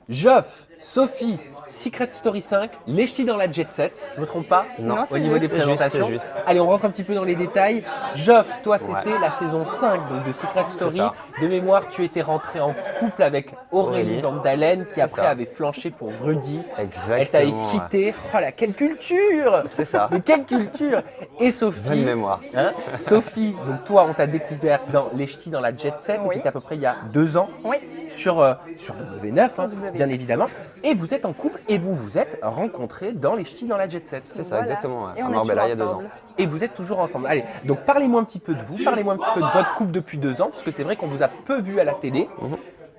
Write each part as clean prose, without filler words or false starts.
Geoff, Sophie, Secret Story 5, les ch'tis dans la Jet Set, je me trompe pas? Non, Au niveau des c'est juste, présentations. c'est juste. Allez, on rentre un petit peu dans les détails. Geoff, toi, Ouais. c'était la saison 5 donc, de Secret Story. ça. De mémoire, tu étais rentré en couple avec Aurélie Aurélie. Van Dalen, qui C'est après ça. avait flanché pour Rudy. Exactement. Elle t'avait quitté. Oh là, quelle culture! C'est ça. Mais quelle culture! Et Sophie. Bonne mémoire. Hein, Sophie, donc toi, on t'a découvert dans les ch'tis dans la Jet Set. Oui. C'était à peu près il y a 2 ans. Oui. Sur W9, hein, W9. bien évidemment. Et vous êtes en couple et vous vous êtes rencontrés dans les ch'tis dans la Jet Set. C'est ça, Voilà. exactement. Ouais. Et À on est Marbella, il y a toujours 2 ans. ensemble. Et vous êtes toujours ensemble. Allez, donc parlez-moi un petit peu de vous, parlez-moi un petit peu de votre couple depuis 2 ans, parce que c'est vrai qu'on vous a peu vu à la télé.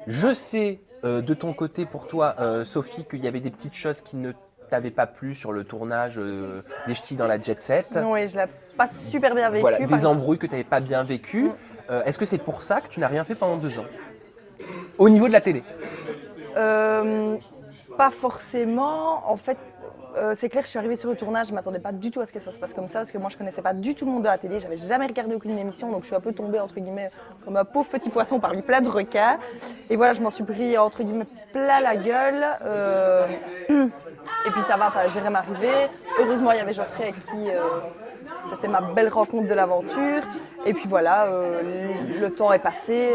Je sais de ton côté pour toi, Sophie, qu'il y avait des petites choses qui ne t'avaient pas plu sur le tournage des ch'tis dans la Jet Set. Oui, je l'ai pas super bien vécu. Voilà, par des exemple. embrouilles que tu n'avais pas bien vécues. Est-ce que c'est pour ça que tu n'as rien fait pendant 2 ans? Au niveau de la télé? Pas forcément. En fait, c'est clair, je suis arrivée sur le tournage, je ne m'attendais pas du tout à ce que ça se passe comme ça, parce que moi, je ne connaissais pas du tout le monde de la télé, j'avais jamais regardé aucune émission, donc je suis un peu tombée, entre guillemets, comme un pauvre petit poisson parmi plein de requins. Et voilà, je m'en suis pris, entre guillemets, plein la gueule. Et puis ça va, j'ai m'arriver. Heureusement, il y avait Geoffrey avec qui c'était ma belle rencontre de l'aventure. Et puis voilà, le temps est passé.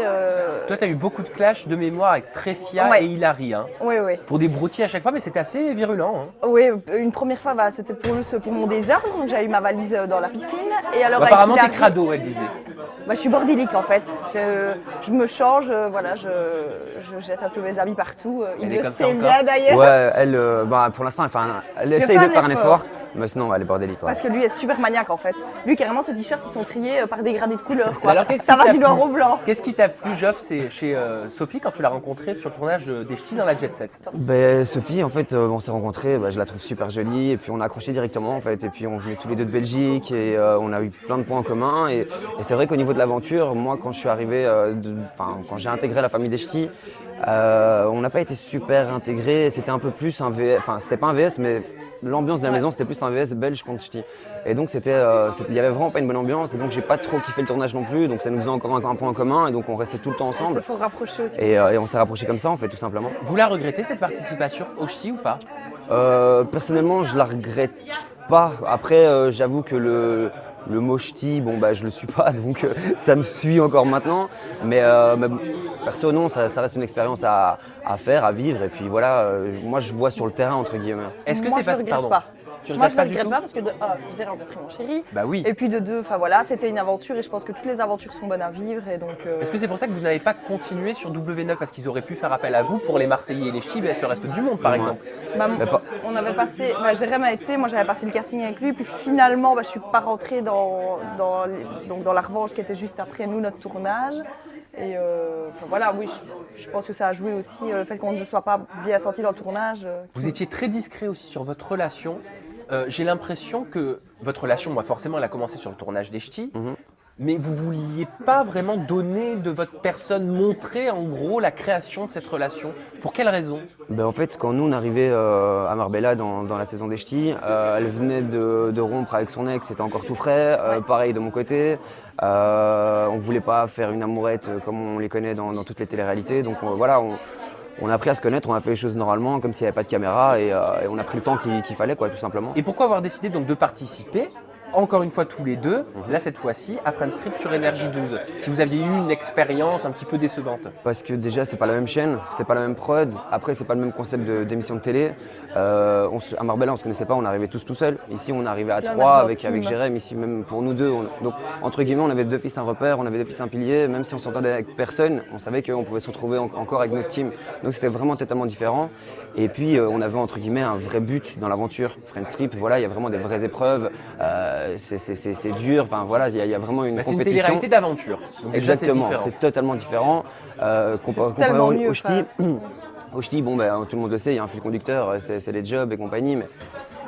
Toi, tu as eu beaucoup de clashs de mémoire avec Tressia Ouais. et Hilary. Hein, Oui, oui. pour des broutilles à chaque fois, mais c'était assez virulent. Hein. Oui, une première fois, c'était pour mon désordre, donc j'avais eu ma valise dans la piscine. Et alors, Apparemment, avec t'es Hilary- crado, elle disait. Je suis bordélique en fait. Je me change, voilà, je jette un peu mes habits partout. Il Elle est le comme ça sait encore bien d'ailleurs. Ouais, elle, pour l'instant, elle essaye fais de un faire un effort. effort, mais sinon, elle est bordélique. Ouais. Parce que lui est super maniaque en fait. Lui, carrément, ses t-shirts ils sont triés par dégradés de couleurs. Quoi. Alors, qu'est-ce Ça qui va t'a du noir plu au blanc. Qu'est-ce qui t'a plu, Geoff, c'est chez Sophie quand tu l'as rencontrée sur le tournage des ch'tis dans la Jet Set? Sophie, en fait, on s'est rencontrés, je la trouve super jolie, et puis on a accroché directement, en fait, et puis on venait tous les deux de Belgique, et on a eu plein de points en commun, et c'est vrai qu'au niveau de l'aventure, moi, quand je suis arrivé, quand j'ai intégré la famille des ch'tis, on n'a pas été super intégrés, c'était un peu plus un VS, enfin, c'était pas un VS, mais l'ambiance de la maison, c'était plus un VS belge contre ch'tis. Et donc, il y avait vraiment pas une bonne ambiance, et donc j'ai pas trop kiffé le tournage non plus, donc ça nous faisait encore un point en commun, et donc on restait tout le temps Il ensemble. faut rapprocher aussi. Et on s'est rapprochés comme ça, en fait, tout simplement. Vous la regrettez, cette participation aux ch'tis ou pas? Personnellement, je la regrette pas. Après, j'avoue que le mot ch'ti, je le suis pas, donc ça me suit encore maintenant. Mais perso, non, ça reste une expérience à faire, à vivre. Et puis voilà, moi je vois sur le terrain, entre guillemets. Est-ce que Moi, c'est je le regrette Pardon. pas. Tu Moi, regrettes je pas ne du regrette tout? pas parce que de un, j'ai rencontré mon chéri. Bah oui. Et puis de deux, c'était une aventure et je pense que toutes les aventures sont bonnes à vivre. Et donc, Est-ce que c'est pour ça que vous n'avez pas continué sur W9 parce qu'ils auraient pu faire appel à vous pour les Marseillais et les ch'tis vs le reste du monde, par exemple? on avait passé, Jérém a été, moi j'avais passé le casting avec lui, puis finalement je suis pas rentrée dans la revanche qui était juste après nous, notre tournage. Et oui, je pense que ça a joué aussi le fait qu'on ne se soit pas bien senti dans le tournage. Vous étiez très discret aussi sur votre relation. J'ai l'impression que votre relation, moi forcément, elle a commencé sur le tournage des ch'tis, mais vous vouliez pas vraiment donner de votre personne, montrer en gros la création de cette relation. Pour quelle raison? En fait, quand nous on arrivait à Marbella dans la saison des ch'tis, elle venait de rompre avec son ex, c'était encore tout frais. Pareil de mon côté. On voulait pas faire une amourette comme on les connaît dans toutes les téléréalités. Donc on a appris à se connaître, on a fait les choses normalement, comme s'il n'y avait pas de caméra, et on a pris le temps qu'il fallait, quoi, tout simplement. Et pourquoi avoir décidé donc de participer, encore une fois tous les deux, là cette fois-ci, à Friends Trip sur Énergie 12, si vous aviez eu une expérience un petit peu décevante? Parce que déjà, c'est pas la même chaîne, c'est pas la même prod. Après, c'est pas le même concept d'émission de télé. À Marbella, on se connaissait pas, on arrivait tous tout seuls. Ici, on arrivait à Là, on trois arrive en avec team. Jérém. Ici, même pour nous deux. Donc, entre guillemets, on avait 2 fils un repère, on avait 2 fils un pilier. Même si on s'entendait avec personne, on savait qu'on pouvait se retrouver encore avec notre team. Donc, c'était vraiment totalement différent. Et puis, on avait entre guillemets un vrai but dans l'aventure. Friends Trip, voilà, il y a vraiment des vraies épreuves. C'est dur. Enfin, voilà, il y a vraiment une C'est une compétition. télé-réalité d'aventure. Donc déjà, Exactement, c'est différent. c'est totalement différent. Comparé tellement mieux, au ch'ti, tout le monde le sait, il y a un fil conducteur, c'est les jobs et compagnie, mais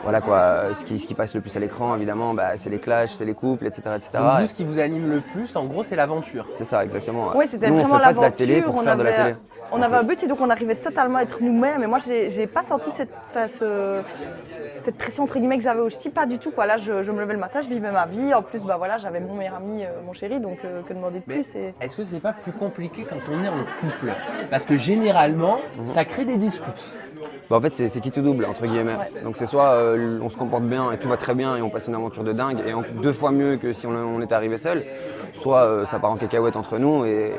voilà quoi, ce qui passe le plus à l'écran, évidemment, bah, c'est les clashs, c'est les couples, etc. etc. Donc, vous, ce qui vous anime le plus, en gros, c'est l'aventure. C'est ça, exactement. Oui, c'était Nous, on vraiment fait pas de la télé l'aventure. pour faire de la télé. On avait un but et donc on arrivait totalement à être nous-mêmes. Et moi, j'ai pas senti cette pression entre guillemets que j'avais au ch'ti, pas du tout. Quoi. Là, je me levais le matin, je vivais ma vie. En plus, bah, voilà, j'avais mon meilleur ami, mon chéri, donc que demander de Mais plus. est-ce que c'est pas plus compliqué quand on est en couple? Parce que généralement, ça crée des disputes. Bah, en fait, c'est qui tout double, entre guillemets. Ouais. Donc c'est soit on se comporte bien et tout va très bien et on passe une aventure de dingue et 2 fois mieux que si on était arrivé seul, soit ça part en cacahuète entre nous et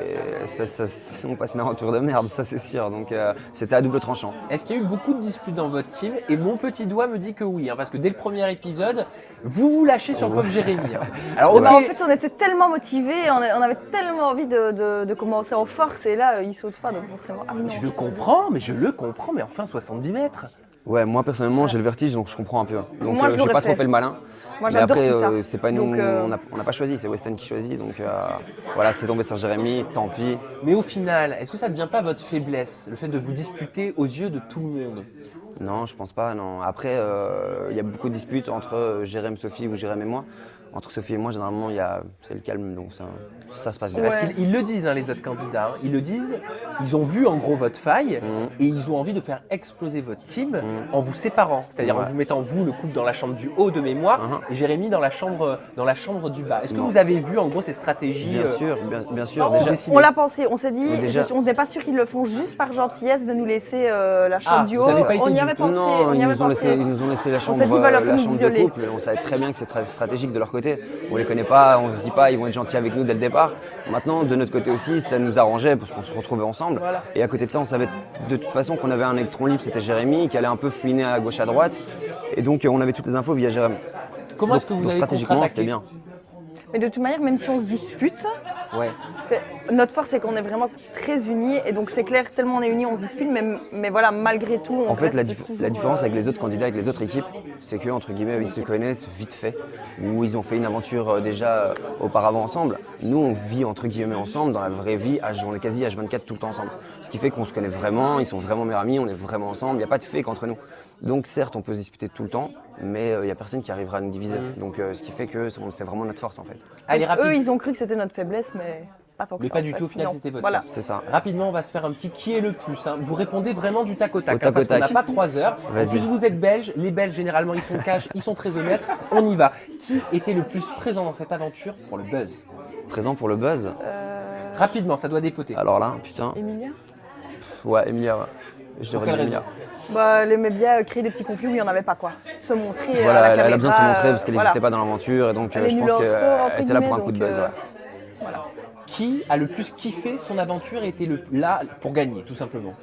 on passe une aventure de merde, ça c'est sûr. Donc c'était à double tranchant. Est-ce qu'il y a eu beaucoup de disputes dans votre team? Et mon petit doigt me dit que oui, hein, parce que dès le premier épisode, vous lâchez sur Pauvre Jérémy. Hein. Alors, ok. Bah, en fait, on était tellement motivés, on avait tellement envie de commencer en force. Et là, il saute pas, donc forcément. Ah, non. Je le comprends, mais enfin 70 mètres. Ouais, moi personnellement j'ai le vertige donc je comprends un peu. Donc Moi, je j'ai l'aurais pas trop fait. fait le malin. Moi, Mais j'adore après, tout ça. c'est pas nous, Donc, on n'a pas choisi, c'est Weston qui choisit. Donc voilà, c'est tombé sur Jérémy, tant pis. Mais au final, est-ce que ça ne devient pas votre faiblesse, le fait de vous disputer aux yeux de tout le monde? Non, je pense pas, non. Après, il y a beaucoup de disputes entre Jérém, Sophie ou Jérém et moi. Entre Sophie et moi, généralement, c'est le calme, donc ça se passe bien. Ouais. Parce qu'ils le disent, hein, les autres candidats. Hein. Ils le disent, ils ont vu en gros votre faille et ils ont envie de faire exploser votre team en vous séparant. C'est-à-dire en Ouais. vous mettant vous, le couple, dans la chambre du haut de mémoire et Jérémy dans la chambre du bas. Est-ce que Non. vous avez vu en gros ces stratégies Bien sûr, bien sûr. Oh, Déjà, décidé. On l'a pensé, on s'est dit, Mais déjà- on n'est pas sûr qu'ils le font juste par gentillesse de nous laisser la chambre du vous haut. avez pas été On y du avait tout- pensé, non, on y ils avait nous ont pensé. laissé la chambre, s'est dit, voilà, la nous chambre de isoler. couple. On savait très bien que c'est très stratégique de leur côté. On les connaît pas, on se dit pas, ils vont être gentils avec nous dès le départ. Maintenant, de notre côté aussi, ça nous arrangeait parce qu'on se retrouvait ensemble. Voilà. Et à côté de ça, on savait de toute façon qu'on avait un électron libre, c'était Jérémy, qui allait un peu fouiner à gauche à droite. Et donc, on avait toutes les infos via Jérémy. Comment est-ce que vous Donc, avez stratégiquement, c'était contre-attaqué? bien. Mais de toute manière, même si on se dispute, Ouais. notre force c'est qu'on est vraiment très unis. Et donc c'est clair, tellement on est unis, on se dispute. Mais voilà, malgré tout, on En fait, reste toujours, la différence avec les autres candidats, avec les autres équipes, c'est que entre guillemets, ils se connaissent vite fait, ou ils ont fait une aventure déjà auparavant ensemble. Nous, on vit entre guillemets ensemble dans la vraie vie, on est quasi H24 tout le temps ensemble. Ce qui fait qu'on se connaît vraiment, ils sont vraiment meilleurs amis, on est vraiment ensemble. Il n'y a pas de fake entre nous. Donc certes, on peut se disputer tout le temps, mais il n'y a personne qui arrivera à nous diviser. Donc ce qui fait que c'est vraiment notre force en fait. Allez, Eux, rapide. ils ont cru que c'était notre faiblesse, mais pas tant que Mais ça, pas en du fait. tout, au final Non. c'était votre Voilà. force. C'est ça. Rapidement, on va se faire un petit qui est le plus. Hein. Vous répondez vraiment du tac au tac, Au tac parce au qu'on n'a tac. pas 3 heures. En Vas-y. plus, vous êtes belge. Les Belges, généralement, ils sont cash, ils sont très honnêtes. On y va. Qui était le plus présent dans cette aventure pour le buzz? Présent pour le buzz. Rapidement, ça doit dépoter. Alors là, putain. Emilia Ouais, Emilia. Ouais. Je Pour dirais quelle Emilia. bah, elle aimait bien créer des petits conflits où il n'y en avait pas, quoi. Se montrer à Voilà, la elle a besoin de se caméra, montrer parce qu'elle voilà. n'existait pas dans l'aventure et donc Elle est je nulle pense en qu'elle sport, entre était là pour un guillemets, coup de donc, buzz. Ouais. Voilà. Qui a le plus kiffé son aventure et était là pour gagner, tout simplement?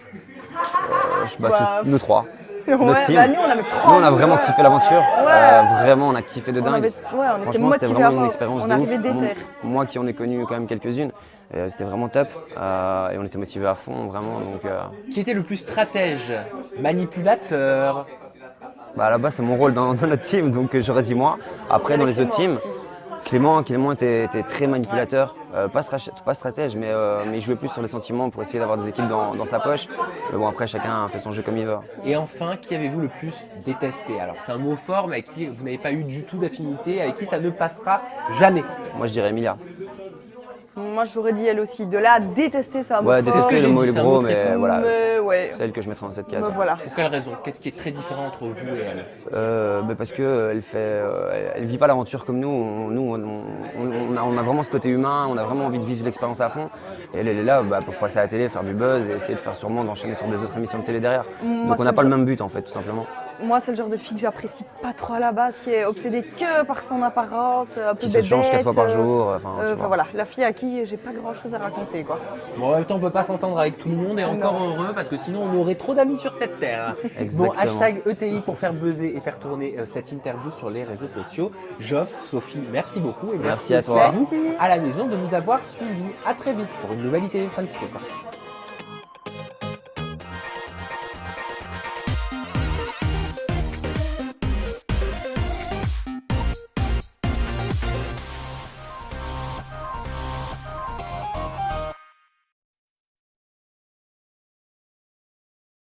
Bah, Nous trois. Ouais, Notre team. bah, nous, on avait trop Nous, on a envie, vraiment ouais. kiffé l'aventure. Ouais. Vraiment, on a kiffé de On dingue. avait- ouais, on était Franchement, c'était motivés vraiment à une mort. expérience On de arrivait ouf. déter. Moi qui en ai connu quand même quelques-unes, c'était vraiment top. Et on était motivés à fond, vraiment. Donc, Qui était le plus stratège? Manipulateur? à la base, c'est mon rôle dans notre team, donc j'aurais dit moi. Après, dans les autres teams, Clément était très manipulateur, pas stratège, mais il jouait plus sur les sentiments pour essayer d'avoir des équipes dans sa poche. Mais bon, après, chacun fait son jeu comme il veut. Et enfin, qui avez-vous le plus détesté? Alors, c'est un mot fort, mais avec qui vous n'avez pas eu du tout d'affinité, avec qui ça ne passera jamais. Moi, je dirais Emilia. Moi, j'aurais dit elle aussi. De là à détester ça. Ouais, ce que détester j'ai le mot dit, est c'est un gros, mot très mais fort. voilà. Mais ouais. C'est elle que je mettrais dans cette case. Mais voilà. Pour quelle raison? Qu'est-ce qui est très différent entre vous et elle? Parce que elle vit pas l'aventure comme nous. Nous, on a vraiment ce côté humain, on a vraiment envie de vivre l'expérience à fond. Et elle est là pour passer à la télé, faire du buzz et essayer de faire sûrement d'enchaîner sur des autres émissions de télé derrière. Moi, Donc on c'est n'a pas le le même but en fait, tout simplement. Moi, c'est le genre de fille que j'apprécie pas trop à la base, qui est obsédée que par son apparence, un peu Qui se bébête. change 4 fois par jour. Enfin, tu vois. voilà, la fille à qui j'ai pas grand chose à raconter, quoi. Bon, en même temps, on peut pas s'entendre avec tout le monde et encore heureux parce que sinon on aurait trop d'amis sur cette terre. Bon, Exactement. hashtag ETI pour faire buzzer et faire tourner cette interview sur les réseaux sociaux. Joff, Sophie, merci beaucoup et Merci à aussi toi. à vous Merci. à la maison de nous avoir suivis. À très vite pour une nouvelle ITV Friends Trip.